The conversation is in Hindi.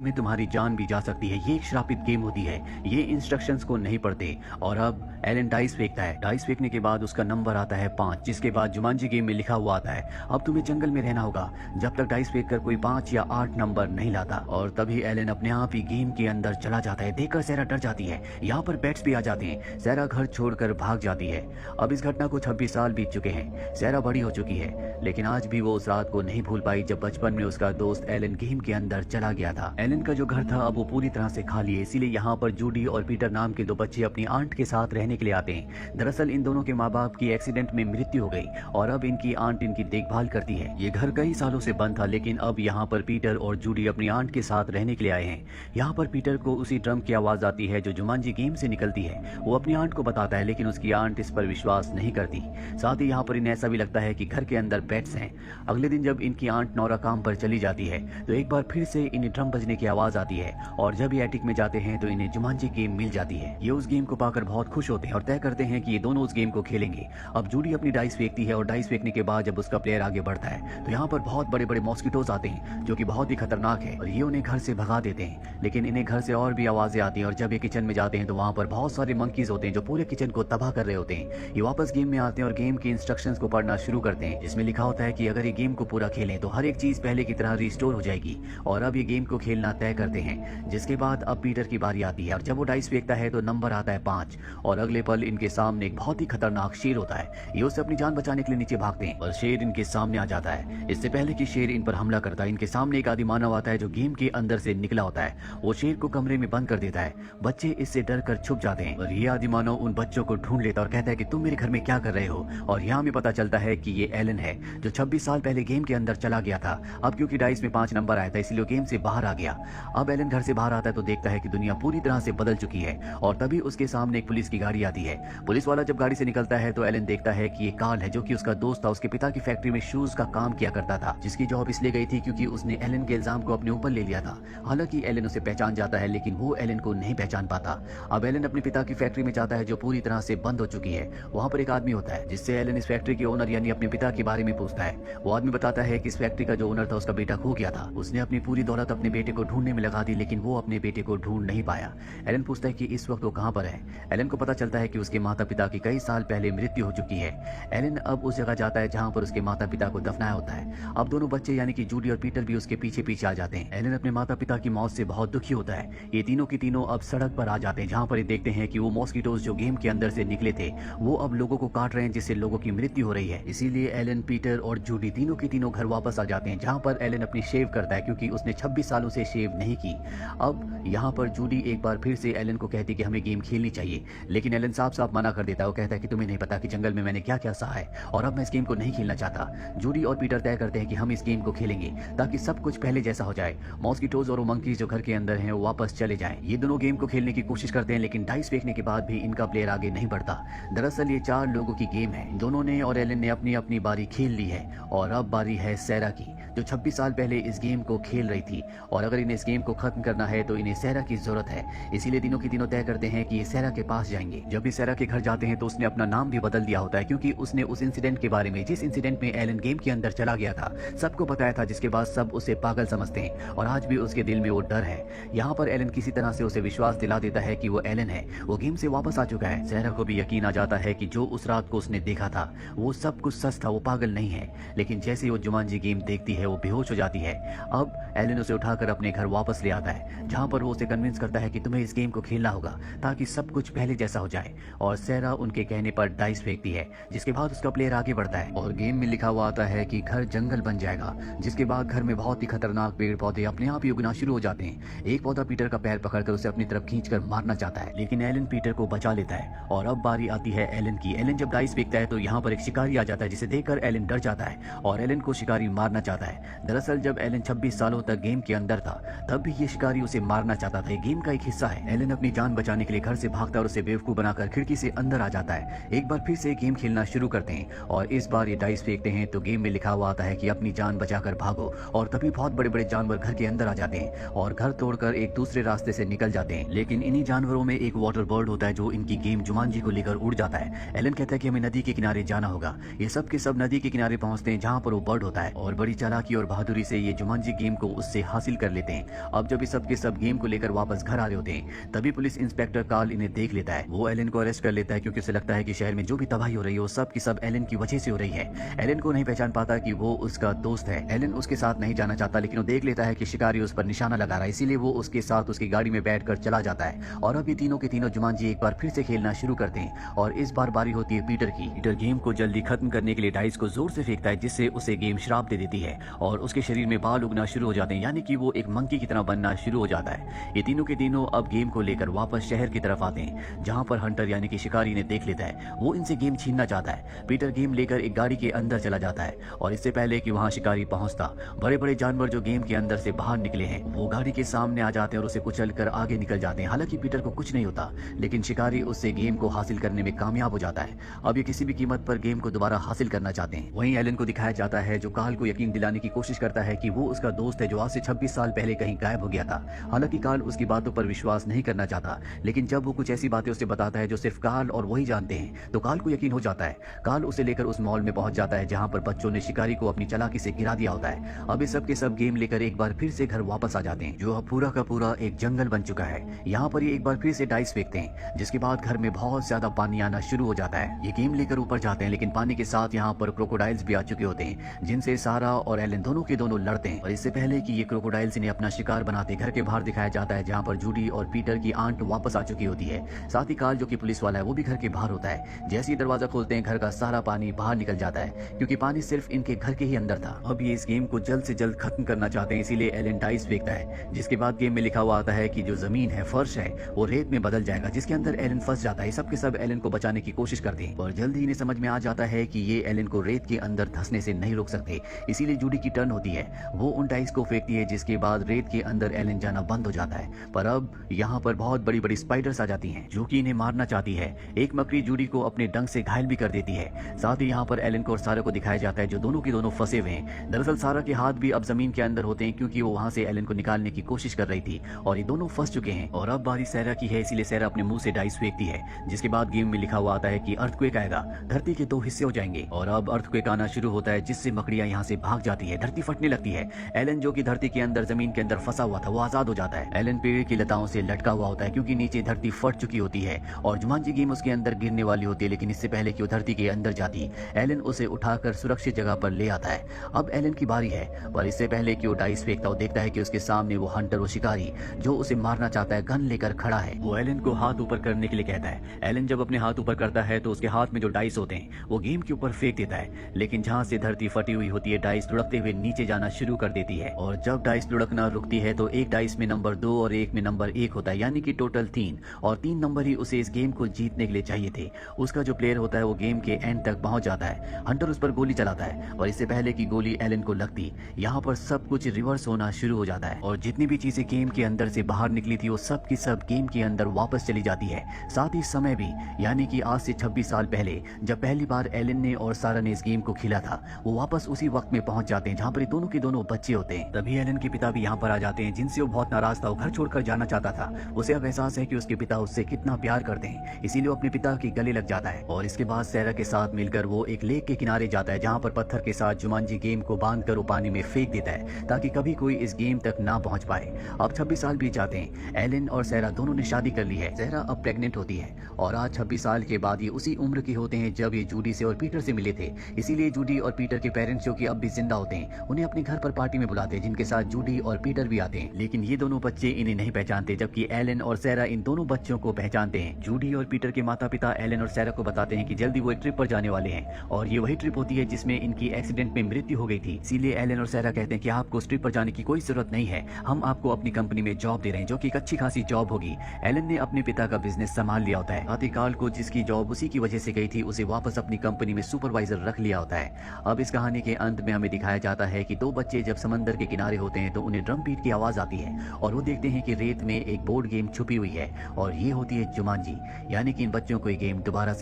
में तुम्हारी जान भी जा सकती है। ये एक श्रापित गेम होती है, ये इंस्ट्रक्शंस को नहीं पढ़ते। और अब एलन डाइस फेंकता है। डाइस फेंकने के बाद उसका नंबर आता है 5, जिसके बाद जुमांजी गेम में लिखा हुआ आता है अब तुम्हें जंगल में रहना होगा जब तक डाइस फेंक कर कोई 5 या 8 नंबर नहीं लाता। और तभी एलन अपने आप ही गेम के अंदर चला जाता है। देखकर सैरा डर जाती है। यहाँ पर पेट्स भी आ जाते हैं। सैरा घर छोड़कर भाग जाती है। अब इस घटना को 26 साल बीत चुके हैं। सैरा बड़ी हो चुकी है, लेकिन आज भी वो उस रात को नहीं भूल पाई जब बचपन में उसका दोस्त एलन गेम के अंदर चला गया था। एलन का जो घर था अब वो पूरी तरह से खाली है, इसीलिए यहाँ पर जूडी और पीटर नाम के 2 बच्चे अपनी आंट के साथ रहने के लिए आते हैं। दरअसल इन दोनों के माँ बाप की एक्सीडेंट में मृत्यु हो गई और अब इनकी आंट इनकी देखभाल करती है। ये घर कई सालों से बंद था, लेकिन अब यहाँ पर पीटर और जूडी अपनी आंट के साथ रहने के लिए आए हैं। यहाँ पर पीटर को उसी ड्रम की आवाज आती है जो जुमांजी गेम से निकलती है। वो अपनी आंट को बताता है, लेकिन उसकी आंट इस पर विश्वास नहीं करती। साथ ही यहाँ पर इन्हें ऐसा भी लगता है कि घर के अंदर पेट्स हैं। अगले दिन जब इनकी आंट नौरा काम पर चली जाती है तो एक बार फिर से इन्हें ड्रम बजने की आवाज आती है और जब ये एटिक में जाते हैं तो इन्हें जुमांजी गेम मिल जाती है। ये उस गेम को पाकर बहुत खुश होते हैं और तय करते हैं कि ये दोनों उस गेम को खेलेंगे। अब जूडी अपनी डाइस फेंकती है और डाइस फेंकने के बाद जब उसका प्लेयर आगे बढ़ता है तो यहाँ पर बहुत बड़े बड़े मॉस्किटोज आते हैं जो कि बहुत ही खतरनाक है और ये उन्हें घर से भगा देते हैं। लेकिन इन्हें घर से और भी आवाजें आती हैं और जब ये किचन में जाते हैं तो वहाँ पर बहुत सारे मंकीज होते हैं जो पूरे किचन को तबाह कर रहे होते हैं। ये वापस गेम में आते हैं और गेम की इंस्ट्रक्शंस को पढ़ना शुरू करते हैं, जिसमें लिखा होता है कि अगर ये गेम को पूरा खेलें तो हर एक चीज पहले की तरह रिस्टोर हो जाएगी। और अब ये गेम को खेलना तय करते हैं, जिसके बाद अब पीटर की बारी आती है और जब वो डाइस फेंकता है तो नंबर आता है 5 और अगले पल इनके सामने एक बहुत ही खतरनाक शेर होता है। ये उससे अपनी जान बचाने के लिए नीचे भागते हैं और शेर इनके सामने आ जाता है। इससे पहले कि शेर इन पर हमला करता है, इनके सामने एक आदि मानव आता है जो गेम के अंदर से निकला होता है। वो शेर को कमरे में बंद कर देता है। बच्चे इससे डर कर छुप जाते हैं और ये आदि मानव उन बच्चों को ढूंढ लेता और कहता है कि तुम मेरे घर में क्या कर रहे हो। और यहाँ में पता चलता है कि ये एलन है जो 26 साल पहले गेम के अंदर चला गया था। अब क्योंकि डाइस में 5 नंबर आया था इसलिए गेम से बाहर आ गया। अब एलन घर से बाहर आता है तो देखता है कि दुनिया पूरी तरह से बदल चुकी है और तभी उसके सामने एक पुलिस की गाड़ी आती है। पुलिस वाला जब गाड़ी से निकलता है तो एलन देखता है कि ये कार्ल है जो कि उसका दोस्त था। उसके पिता की फैक्ट्री में शूज का काम किया करता था, जिसकी जॉब इसलिए गई थी क्योंकि उसने एलन के इल्जाम को अपने ऊपर ले लिया था। हालांकि एलन उसे पहचान जाता है, लेकिन वो एलन को नहीं पहचान पाता। अब एलन अपने पिता की फैक्ट्री में जाता है जो पूरी तरह से बंद हो चुकी है। वहाँ पर एक आदमी होता है जिससे एलन इस फैक्ट्री के ओनर यानी अपने पिता के बारे में पूछता है। वो आदमी बताता है कि इस फैक्ट्री का जो ओनर था उसका बेटा खो गया था। उसने अपनी पूरी दौलत अपने बेटे को ढूंढने में लगा दी, लेकिन वो अपने बेटे को ढूंढ नहीं पाया। एलन पूछता है कि इस वक्त वो कहाँ पर है। एलन को पता चलता है कि उसके माता पिता की कई साल पहले मृत्यु हो चुकी है। एलन अब उस जगह जाता है जहाँ पर उसके माता पिता को दफनाया होता है। अब दोनों बच्चे यानी कि जूडी और पीटर भी उसके पीछे पीछे आ जाते हैं। एलन अपने माता पिता की मौत से बहुत दुखी होता है। ये तीनों की तीनों अब सड़क पर आ जाते हैं जहाँ पर ये देखते हैं कि वो मॉस्किटोज जो गेम के अंदर से निकले थे वो अब लोगों को काट रहे हैं, जिससे लोगों की मृत्यु हो रही है। इसीलिए एलन, पीटर और जूडी तीनों की तीनों घर वापस आ जाते हैं जहाँ पर एलन अपनी शेव करता है क्योंकि उसने 26 सालों से शेव नहीं की। अब यहाँ पर जूडी एक बार फिर से एलन को कहती कि हमें गेम खेलनी चाहिए, लेकिन एलन साफ साफ मना कर देता है। वो कहता है कि तुम्हें नहीं पता कि जंगल में मैंने क्या क्या सहा है और अब मैं इस गेम को नहीं खेलना चाहता। जूडी और पीटर तय करते हैं कि हम इस गेम को खेलेंगे ताकि सब कुछ पहले जैसा हो जाए। मॉस्किटोज और मंकीज जो घर के अंदर हैं वो वापस चले जाएं। ये दोनों गेम को खेलने की कोशिश करते हैं, लेकिन डाइस फेंकने के बाद भी इनका प्लेयर आगे नहीं बढ़ता। दरअसल ये 4 लोगों की गेम है। दोनों ने और एलन ने अपनी अपनी बारी खेल ली है और अब बारी है सैरा की, जो 26 साल पहले इस गेम को खेल रही थी। और अगर इन्हें इस गेम को खत्म करना है तो इन्हें सैरा की जरूरत है। इसीलिए तीनों की तीनों तय करते हैं कि ये सैरा के पास जाएंगे। जब भी सैरा के घर जाते हैं तो उसने अपना नाम भी बदल दिया होता है क्योंकि उसने उस इंसिडेंट के बारे में, जिस इंसिडेंट में एलन गेम के अंदर चला गया था, सबको बताया था, जिसके बाद सब उसे पागल समझते हैं और आज भी उसके दिल में वो डर है। यहाँ पर एलन किसी तरह से उसे विश्वास दिला देता है कि वो एलन है, वो गेम से वापस आ चुका है। सैरा को भी यकीन आ जाता है कि जो उस रात को उसने देखा था वो सब कुछ सच था, वो पागल नहीं है। लेकिन जैसे वो जुमांजी गेम देखती है वो बेहोश हो जाती है। अब एलन उसे उठाकर अपने घर वापस ले आता है जहाँ पर वो उसे कन्विंस करता है कि तुम्हें इस गेम को खेलना होगा ताकि सब कुछ पहले जैसा हो जाए। और सैरा उनके कहने पर डाइस फेंकती है, जिसके बाद उसका प्लेयर आगे बढ़ता है और गेम में लिखा हुआ आता है कि घर जंगल बन जाएगा, जिसके बाद घर में बहुत ही खतरनाक पेड़ पौधे अपने आप ही उगना शुरू हो जाते हैं। एक पौधा पीटर का पैर पकड़कर उसे अपनी तरफ खींचकर मारना चाहता है, लेकिन एलन पीटर को बचा लेता है। और अब बारी आती है एलन की। एलन जब डाइस फेंकता है तो यहाँ पर एक शिकारी आ जाता है, जिसे देखकर एलन डर जाता है और एलन को शिकारी मारना चाहता है। दरअसल जब एलन 26 सालों तक गेम के अंदर था तब भी ये शिकारी उसे मारना चाहता था। गेम का एक हिस्सा है। एलन अपनी जान बचाने के लिए घर से भागता और उसे बेवकूफ बनाकर खिड़की से अंदर आ जाता है। एक बार फिर से गेम खेलना शुरू करते हैं और इस बार ये डाइस फेंकते हैं तो गेम में लिखा हुआ आता है कि अपनी जान बचाकर भागो। और तभी बहुत बड़े बड़े जानवर घर के अंदर आ जाते हैं और घर तोड़कर एक दूसरे रास्ते से निकल जाते हैं। लेकिन इन्हीं जानवरों में एक वाटर बर्ड होता है जो इनकी गेम जुमांजी को लेकर उड़ जाता है। एलन कहता है कि हमें नदी के किनारे जाना होगा। ये सब के सब नदी के किनारे पहुंचते हैं जहाँ पर वो बर्ड होता है और बड़ी चालाकी और बहादुरी से ये जुमांजी गेम को उससे हासिल कर लेते जाते हैं। अब जब ये सब के सब गेम को लेकर वापस घर आ रहे होते हैं, तभी पुलिस इंस्पेक्टर कार्ल इन्हें देख लेता है। वो एलन को अरेस्ट कर लेता है क्योंकि उसे लगता है कि शहर में जो भी तबाही हो रही है वो सब की सब एलन की वजह से हो रही है। एलन को नहीं पहचान पाता कि वो उसका दोस्त है। एलन उसके साथ नहीं जाना चाहता, लेकिन वो देख लेता है कि शिकारी उस पर निशाना लगा रहा है, इसीलिए वो उसके साथ उसकी गाड़ी में बैठकर चला जाता है। और अब ये तीनों के तीनों जुमांजी एक बार फिर से खेलना शुरू करते हैं और इस बार बारी होती है पीटर की। पीटर गेम को जल्दी खत्म करने के लिए डाइस को जोर से फेंकता है, जिससे उसे गेम श्राप दे देती है और उसके शरीर में बाल उगना शुरू हो जाते हैं, यानी कि वो एक मंकी की तरह बनना शुरू हो जाता है। ये तीनों के तीनों अब गेम को लेकर वापस शहर की तरफ आते हैं, जहां पर हंटर यानी कि शिकारी ने देख लेता है। वो इनसे गेम छीनना चाहता है। पीटर गेम लेकर एक गाड़ी के अंदर चला जाता है और इससे पहले कि वहां शिकारी पहुंचता, बड़े बड़े जानवर जो गेम के अंदर से बाहर निकले हैं वो गाड़ी के सामने आ जाते हैं और उसे कुचल कर आगे निकल जाते हैं। हालांकि पीटर को कुछ नहीं होता, लेकिन शिकारी उससे गेम को हासिल करने में कामयाब हो जाता है। अब ये किसी भी कीमत पर गेम को दोबारा हासिल करना चाहते हैं। वहीं एलन को दिखाया जाता है जो कार्ल को यकीन दिलाने की कोशिश करता है कि वो उसका दोस्त है जो आज से 26 साल पहले कहीं गायब हो गया था। हालांकि कार्ल उसकी बातों पर विश्वास नहीं करना चाहता, लेकिन जब वो कुछ ऐसी बातें उसे बताता है जो सिर्फ कार्ल और वही जानते हैं, तो कार्ल को यकीन हो जाता है। कार्ल उसे लेकर उस मॉल में पहुंच जाता है जहां पर बच्चों ने शिकारी को अपनी चालाकी से गिरा दिया होता है। अब ये सब के सब गेम लेकर एक बार फिर से घर वापस आ जाते हैं, जो अब पूरा का पूरा एक जंगल बन चुका है। यहाँ पर ये एक बार फिर से डाइस फेंकते हैं, जिसके बाद घर में बहुत ज्यादा पानी आना शुरू हो जाता है। ये गेम लेकर ऊपर जाते हैं, लेकिन पानी के साथ यहाँ पर क्रोकोडाइल्स भी आ चुके होते हैं, जिनसे सारा और एलन दोनों के दोनों लड़ते हैं। और इससे पहले कि ये क्रोकोडाइल्स इन्हें अपना शिकार बनाते घर के बाहर दिखाया जाता है, जहाँ पर जूडी और पीटर की आंट वापस आ चुकी होती है। साथ ही कार्ल जो कि पुलिस वाला है वो भी घर के बाहर होता है। जैसे ही दरवाजा खोलते हैं घर का सारा पानी बाहर निकल जाता है, क्योंकि पानी सिर्फ इनके घर के ही अंदर था। अब ये इस गेम को जल्द से जल्द खत्म करना चाहते हैं, इसीलिए एलन डाइस फेंकता है, जिसके बाद गेम में लिखा हुआ आता है कि जो जमीन है, फर्श है, वो रेत में बदल जाएगा, जिसके अंदर एलन फंस जाता है। सब के सब एलन को बचाने की कोशिश करते हैं, और जल्द ही इन्हें समझ में आ जाता है कि ये एलन को रेत के अंदर धंसने से नहीं रोक सकते। इसीलिए जूडी की टर्न होती है, वो उन डाइस को फेंकती है, जिसके बाद रेत के अंदर एलन जाना बंद हो जाता है। पर अब यहाँ पर बहुत बड़ी बड़ी स्पाइडर्स आ जाती हैं, जो कि इन्हें मारना चाहती है। एक मकड़ी जूडी को अपने डंक से घायल भी कर देती है। साथ ही यहाँ पर एलन को और सारा को दिखाया जाता है, जो दोनों के दोनों फंसे हुए हैं। दरअसल सारा के हाथ भी अब जमीन के अंदर होते हैं, क्योंकि वो वहां से एलन को निकालने की कोशिश कर रही थी, और ये दोनों फंस चुके हैं। और अब बारी सैरा की है, इसीलिए सैरा अपने मुंह से डाइस फेंकती है, जिसके बाद गेम में लिखा हुआ आता है कि अर्थक्वेक आएगा, धरती के 2 हिस्से हो जाएंगे। और अब अर्थक्वेक आना शुरू होता है, जिससे मकड़ियां यहाँ से भाग जाती है, धरती फटने लगती है। एलन जो कि धरती के अंदर जमीन के अंदर फंसा हुआ था, वो आजाद हो जाता है। एलन पेड़ की लताओं से लटका हुआ होता है, क्योंकि नीचे धरती फट चुकी होती है और जुमांजी गेम उसके अंदर गिरने वाली होती है, लेकिन इससे पहले कि वो धरती के अंदर जाती, एलन उसे उठाकर सुरक्षित जगह पर ले आता है। अब एलन की बारी है, पर इससे पहले कि वो डाइस फेंकता हो, देखता है कि उसके सामने वो हंटर, वो शिकारी जो उसे मारना चाहता है, गन लेकर खड़ा है। वो एलन को हाथ ऊपर करने के लिए कहता है। एलन जब अपने हाथ ऊपर करता है तो उसके हाथ में जो डाइस होते हैं वो गेम के ऊपर फेंक देता है, लेकिन जहां से धरती फटी हुई होती है, डाइस लुढ़कते हुए नीचे जाना शुरू कर देती है। और जब डाइस लुढ़कना रुकती है तो एक डाइस में नंबर 2 और एक में नंबर 1 होता है, यानी कि टोटल 3, और 3 नंबर ही उसे इस गेम को जीतने के लिए चाहिए थे। उसका जो प्लेयर होता है वो गेम के एंड तक पहुंच जाता है। हंटर उस पर गोली चलाता है, और इससे पहले कि गोली एलन को लगती, यहाँ पर सब कुछ रिवर्स होना शुरू हो जाता है, और जितनी भी चीजें गेम के अंदर से बाहर निकली थी वो सब की सब गेम के अंदर वापस चली जाती है। साथ ही समय भी, यानी कि आज से 26 साल पहले जब पहली बार एलन ने और सारा ने इस गेम को खेला था, वो वापस उसी वक्त में पहुंच जाते हैं जहां पर दोनों के दोनों बच्चे होते हैं। तभी एलन के पिता भी यहाँ पर आ जाते हैं, जिनसे वो बहुत नाराज था, वो घर छोड़कर जाना चाहता था। उसे अब एहसास है कि उसके पिता उससे कितना प्यार करते हैं, इसीलिए वो अपने पिता के गले लग जाता है। और इसके बाद सैरा के साथ मिलकर वो एक लेक के किनारे जाता है, जहाँ पर पत्थर के साथ जुमांजी गेम को बांधकर वो पानी में फेंक देता है, ताकि कभी कोई इस गेम तक ना पहुंच पाए। अब 26 साल बीत जाते हैं। एलन और सैरा दोनों ने शादी कर ली है। सैरा अब प्रेग्नेंट होती है, और आज 26 साल के बाद ये उसी उम्र के होते हैं जब ये जूडी से और पीटर से मिले थे। इसीलिए जूडी और पीटर के पेरेंट्स, जो कि अब भी जिंदा होते हैं, उन्हें अपने घर पर पार्टी में बुलाते हैं, जिनके साथ जूडी और पीटर भी आते हैं। लेकिन ये दोनों बच्चे इन्हें नहीं पहचानते, जबकि एलन और सैरा इन दोनों बच्चों को पहचानते हैं। जूडी और पीटर के माता पिता एलन और सैरा को बताते हैं कि जल्दी वो एक ट्रिप पर जाने वाले हैं, और ये वही ट्रिप होती है जिसमें इनकी एक्सीडेंट में मृत्यु हो गई थी। इसीलिए एलन और सैरा कहते हैं कि आपको उस ट्रिप पर जाने की कोई जरूरत नहीं है, हम आपको अपनी कंपनी में जॉब दे रहे हैं, जो कि एक अच्छी खासी जॉब होगी। एलन ने अपने पिता का बिजनेस संभाल लिया होता है। साथ ही कार्ल को, जिसकी जॉब उसी की वजह से गई थी, उसे वापस अपनी कंपनी में सुपरवाइजर रख लिया होता है। अब इस कहानी के अंत में हमें दिखाया जाता है कि 2 बच्चे जब समंदर के किनारे होते हैं तो उन्हें ड्रम बीट की आवाज आती है, और वो देखते हैं कि रेत में एक बोर्ड गेम छुपी हुई है, और ये होती है जुमांजी, यानी कि इन बच्चों को ये गेम दोबारा से